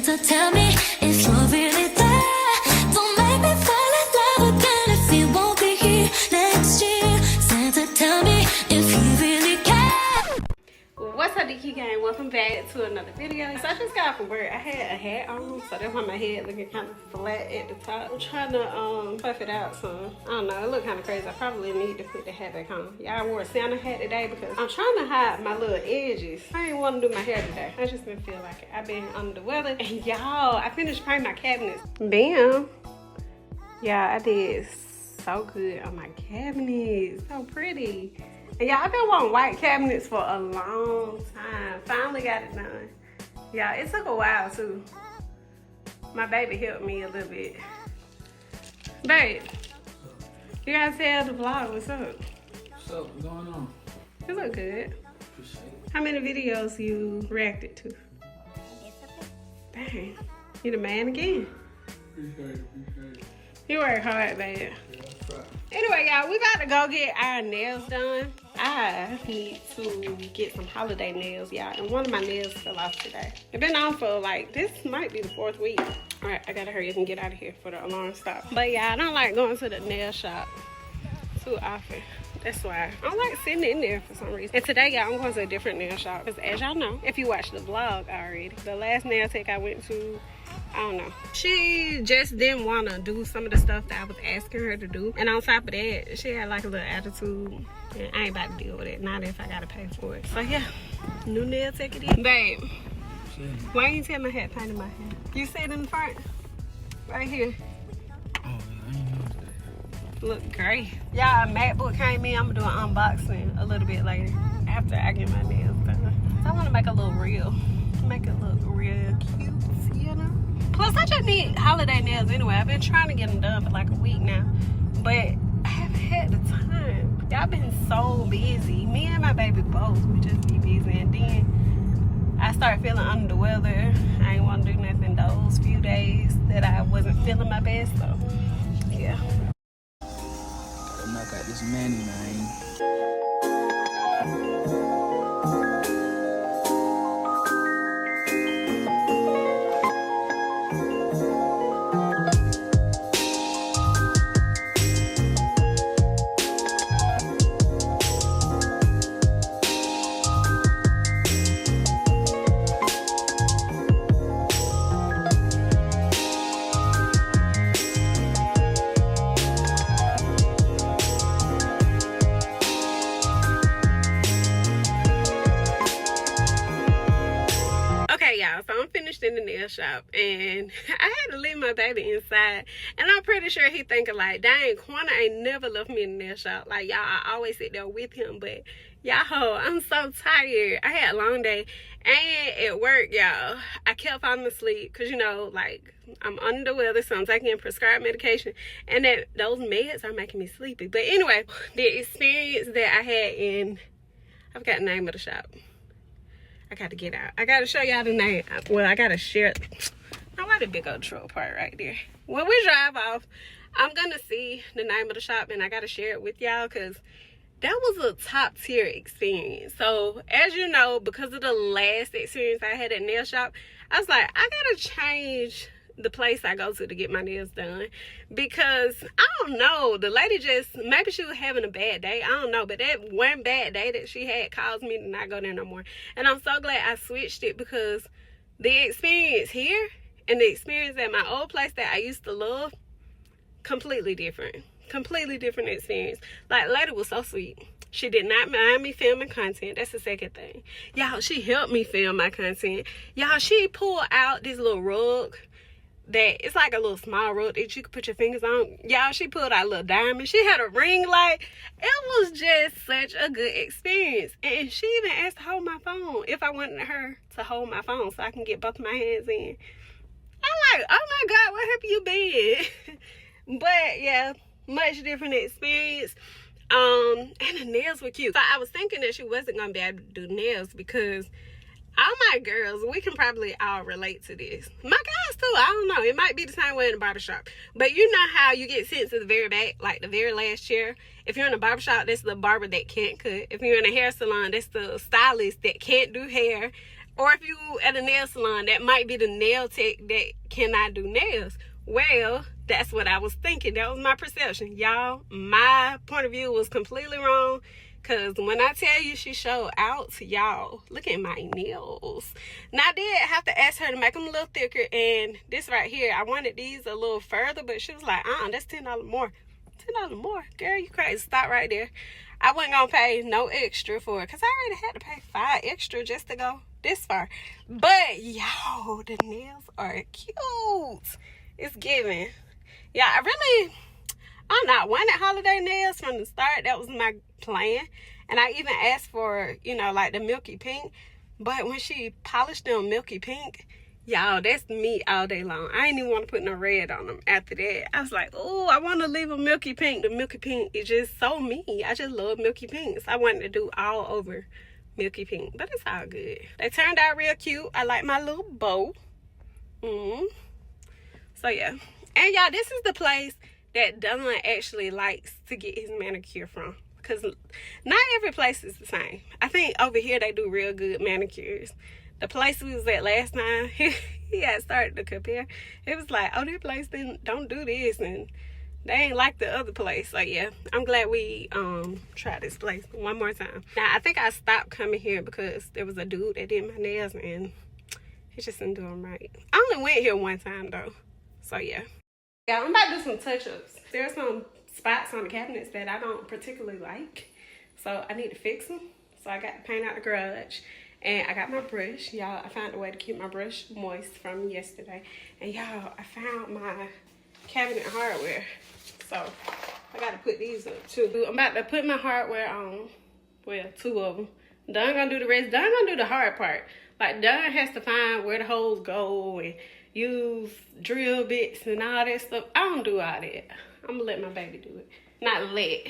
Santa, tell me if you're really there. Don't make me fall in love again if you won't be here next year. Santa, tell me if you really care. What's up, DQ gang? Welcome back to another video. So I just got off from work. I had a hat on, so that's why my head looking kind of flat at the top. I'm trying to puff it out some. I don't know, it look kind of crazy. I probably need to put the hat back on. Yeah, I wore a Santa hat today because I'm trying to hide my little edges. I ain't want to do my hair today. I just didn't feel like it. I've been under the weather. And y'all, I finished painting my cabinets. Bam. Yeah, I did so good on my cabinets. So pretty. And y'all, I've been wanting white cabinets for a long time. Finally got it done. Yeah, it took a while too. My baby helped me a little bit. Babe, you gotta tell the vlog what's up. What's up? What's going on? You look good. Appreciate it. How many videos you reacted to? Dang, you the man again. Appreciate it. You work hard, babe. Yeah, that's right. Anyway, y'all, we about to go get our nails done. I need to get some holiday nails, y'all. And one of my nails fell off today. It's been on for like, this might be the 4th week. All right, I gotta hurry up and get out of here for the alarm stop. But yeah, I don't like going to the nail shop too often. That's why I don't like sitting in there for some reason. And today, y'all, I'm going to a different nail shop. Because as y'all know, if you watched the vlog already, the last nail tech I went to, I don't know. She just didn't want to do some of the stuff that I was asking her to do. And on top of that, she had like a little attitude. And I ain't about to deal with it. Not if I got to pay for it. So yeah, new nail tech it is. Babe, why you tell me I had paint in my hair? You see it in the front? Right here. Oh, man, I didn't know that. Look great. Y'all, Macbook came in. I'm going to do an unboxing a little bit later. After I get my nails done. So I want to make a little real. Make it look real cute, you know? Plus, I just need holiday nails anyway. I've been trying to get them done for like a week now, but I haven't had the time. Y'all been so busy. Me and my baby both, we just be busy. And then I started feeling under the weather. I ain't want to do nothing those few days that I wasn't feeling my best, so yeah. Gotta knock out this Manny, man. So I'm finished in the nail shop and I had to leave my baby inside, and I'm pretty sure he thinking like, dang, Quona ain't never left me in the nail shop. Like, y'all, I always sit there with him, but y'all, I'm so tired. I had a long day, and at work, y'all, I kept falling asleep because, you know, like, I'm under the weather, so I'm taking prescribed medication, and that those meds are making me sleepy. But anyway, the experience that I had in, I forgot the name of the shop. I got to get out. I got to show y'all the name. Well, I got to share. Now, why the big old truck part right there? When we drive off, I'm going to see the name of the shop, and I got to share it with y'all because that was a top tier experience. So, as you know, because of the last experience I had at nail shop, I was like, I got to change the place I go to get my nails done, because I don't know, the lady just, maybe she was having a bad day, I don't know, but that one bad day that she had caused me to not go there no more. And I'm so glad I switched it, because the experience here and the experience at my old place that I used to love, completely different experience. Like, the lady was so sweet. She did not mind me filming content. That's the second thing, y'all. She helped me film my content, y'all. She pulled out this little rug that it's like a little small rug that you could put your fingers on, y'all. She pulled out a little diamond. She had a ring light. It was just such a good experience. And she even asked to hold my phone if I wanted her to hold my phone so I can get both of my hands in. I'm like, oh my God, where have you been? But yeah, much different experience. And the nails were cute. So I was thinking that she wasn't gonna be able to do nails, because all my girls, we can probably all relate to this. My guys too, I don't know. It might be the same way in the barbershop. But you know how you get sent to the very back, like the very last chair? If you're in a barbershop, that's the barber that can't cut. If you're in a hair salon, that's the stylist that can't do hair. Or if you at a nail salon, that might be the nail tech that cannot do nails. Well, that's what I was thinking. That was my perception. Y'all, my point of view was completely wrong. Because when I tell you she showed out, y'all, look at my nails. Now, I did have to ask her to make them a little thicker. And this right here, I wanted these a little further. But she was like, that's $10 more. $10 more? Girl, you crazy. Stop right there. I wasn't going to pay no extra for it. Because I already had to pay $5 extra just to go this far. But, y'all, the nails are cute. It's giving. Yeah, I'm not wanting holiday nails from the start. That was my plan. And I even asked for, like the milky pink. But when she polished them milky pink, y'all, that's me all day long. I ain't even want to put no red on them after that. I was like, oh, I want to leave a milky pink. The milky pink is just so me. I just love milky pinks. I wanted to do all over milky pink. But it's all good. They turned out real cute. I like my little bow. So, yeah. And, y'all, this is the place that Don actually likes to get his manicure from. Because not every place is the same. I think over here they do real good manicures. The place we was at last time, he had started to compare. It was like, oh, this place don't do this. And they ain't like the other place. So, yeah, I'm glad we tried this place one more time. Now, I think I stopped coming here because there was a dude that did my nails. And he just didn't do them right. I only went here one time, though. So, yeah. Yeah, I'm about to do some touch-ups. There's some spots on the cabinets that I don't particularly like. So I need to fix them. So I got to paint out the garage. And I got my brush. Y'all, I found a way to keep my brush moist from yesterday. And y'all, I found my cabinet hardware. So I got to put these up too. I'm about to put my hardware on. Well, 2 of them. Don gonna do the rest. Don gonna do the hard part. Like, Don has to find where the holes go and use drill bits and all that stuff. I don't do all that. I'm gonna let my baby do it. Not let.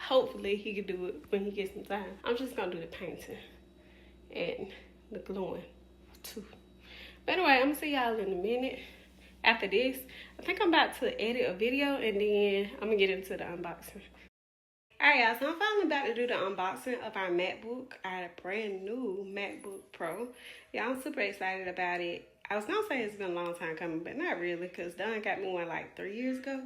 Hopefully he can do it when he gets some time. I'm just gonna do the painting and the gluing too. But anyway, I'm gonna see y'all in a minute. After this, I think I'm about to edit a video and then I'm gonna get into the unboxing. Alright, y'all, so I'm finally about to do the unboxing of our MacBook, our brand new MacBook Pro. Yeah, I'm super excited about it. I was gonna say it's been a long time coming, but not really, because Don got me one like 3 years ago.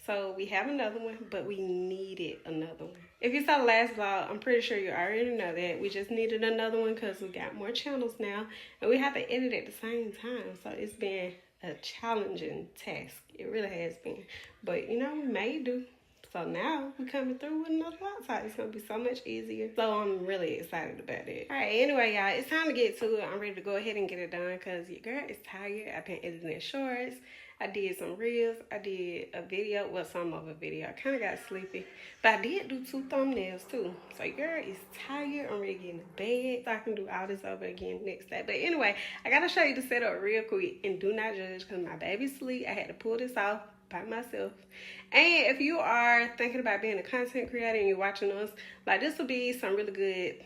So we have another one, but we needed another one. If you saw the last vlog, I'm pretty sure you already know that. We just needed another one because we got more channels now, and we have to edit at the same time. So it's been a challenging task. It really has been. But, we made do. So now we're coming through with another laptop. It's going to be so much easier. So I'm really excited about it. All right, anyway, y'all, it's time to get to it. I'm ready to go ahead and get it done because your girl is tired. I've been editing shorts. I did some reels. I did a video. Well, some of a video. I kind of got sleepy. But I did do 2 thumbnails, too. So your girl is tired. I'm ready to get in bed so I can do all this over again next day. But anyway, I got to show you the setup real quick. And do not judge because my baby's asleep. I had to pull this off by myself. And if you are thinking about being a content creator and you're watching us, like, this will be some really good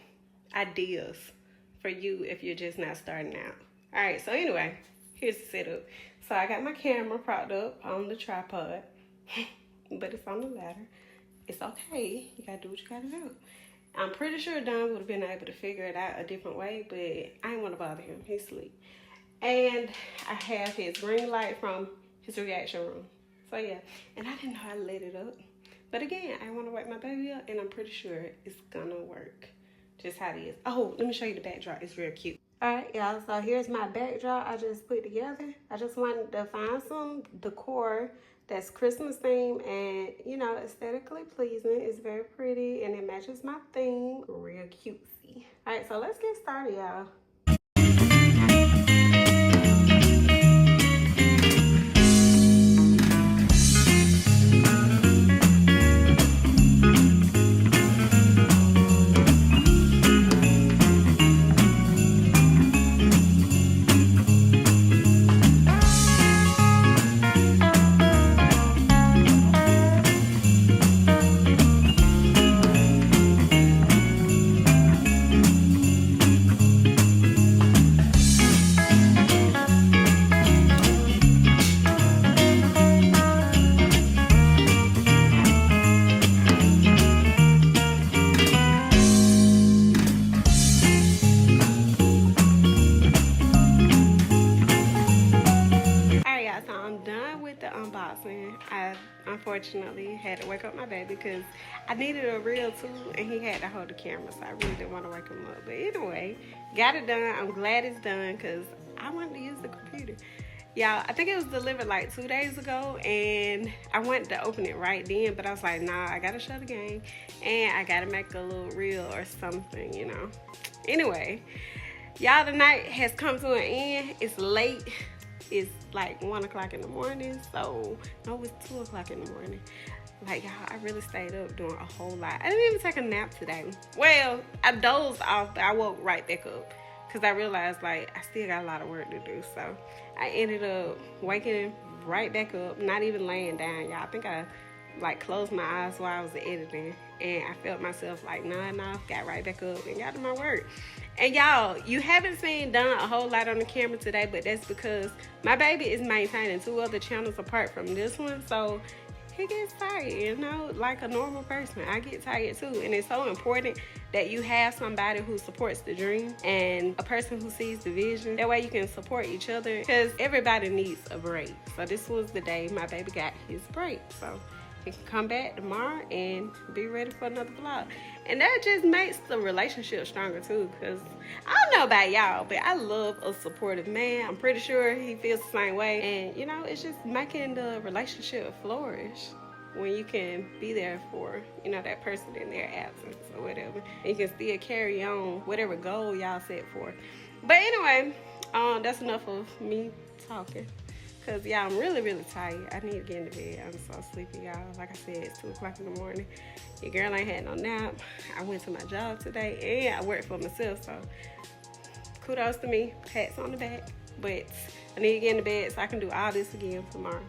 ideas for you if you're just not starting out. All right, so anyway, here's the setup. So I got my camera propped up on the tripod, but it's on the ladder. It's okay. You gotta do what you gotta do. I'm pretty sure Don would have been able to figure it out a different way, but I didn't want to bother him. He's asleep. And I have his ring light from his reaction room. So yeah, and I didn't know how to let it up. But again, I want to wake my baby up, and I'm pretty sure it's gonna work. Just how it is. Oh, let me show you the backdrop. It's real cute. Alright, y'all, so here's my backdrop I just put together. I just wanted to find some decor that's Christmas themed and, aesthetically pleasing. It's very pretty, and it matches my theme. Real cutesy. Alright, so let's get started, y'all. unboxing. I unfortunately had to wake up my baby because I needed a reel too, and he had to hold the camera, so I really didn't want to wake him up. But anyway, got it done. I'm glad it's done because I wanted to use the computer. Y'all, I think it was delivered like 2 days ago, and I wanted to open it right then, but I was like, nah, I gotta show the game, and I gotta make a little reel or something, you know. Anyway, y'all, the night has come to an end. It's late. It's like 1 o'clock in the morning, so no, it's 2 o'clock in the morning. Like, y'all, I really stayed up doing a whole lot. I didn't even take a nap today. Well, I dozed off, but I woke right back up because I realized, like, I still got a lot of work to do. So I ended up waking right back up, not even laying down, y'all. I think I, like, closed my eyes while I was editing, and I felt myself, like, nodding off, got right back up, and got to my work. And y'all, you haven't seen done a whole lot on the camera today, but that's because my baby is maintaining 2 other channels apart from this one, so he gets tired, you know, like a normal person. I get tired too, and it's so important that you have somebody who supports the dream and a person who sees the vision. That way you can support each other, because everybody needs a break. So this was the day my baby got his break, so he can come back tomorrow and be ready for another vlog. And that just makes the relationship stronger too, because I don't know about y'all, but I love a supportive man. I'm pretty sure he feels the same way. And you know, it's just making the relationship flourish when you can be there for, you know, that person in their absence or whatever. And you can still carry on whatever goal y'all set for. But anyway, that's enough of me talking. Cause yeah, I'm really, really tired. I need to get into bed. I'm so sleepy, y'all. Like I said, it's 2 o'clock in the morning. Your girl ain't had no nap. I went to my job today and I worked for myself, so kudos to me. Pats on the back. But I need to get into bed so I can do all this again tomorrow.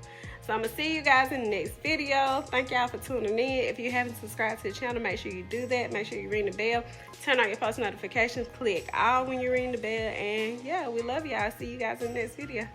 So I'm gonna see you guys in the next video. Thank y'all for tuning in. If you haven't subscribed to the channel, make sure you do that. Make sure you ring the bell. Turn on your post notifications. Click all when you ring the bell. And yeah, we love y'all. See you guys in the next video.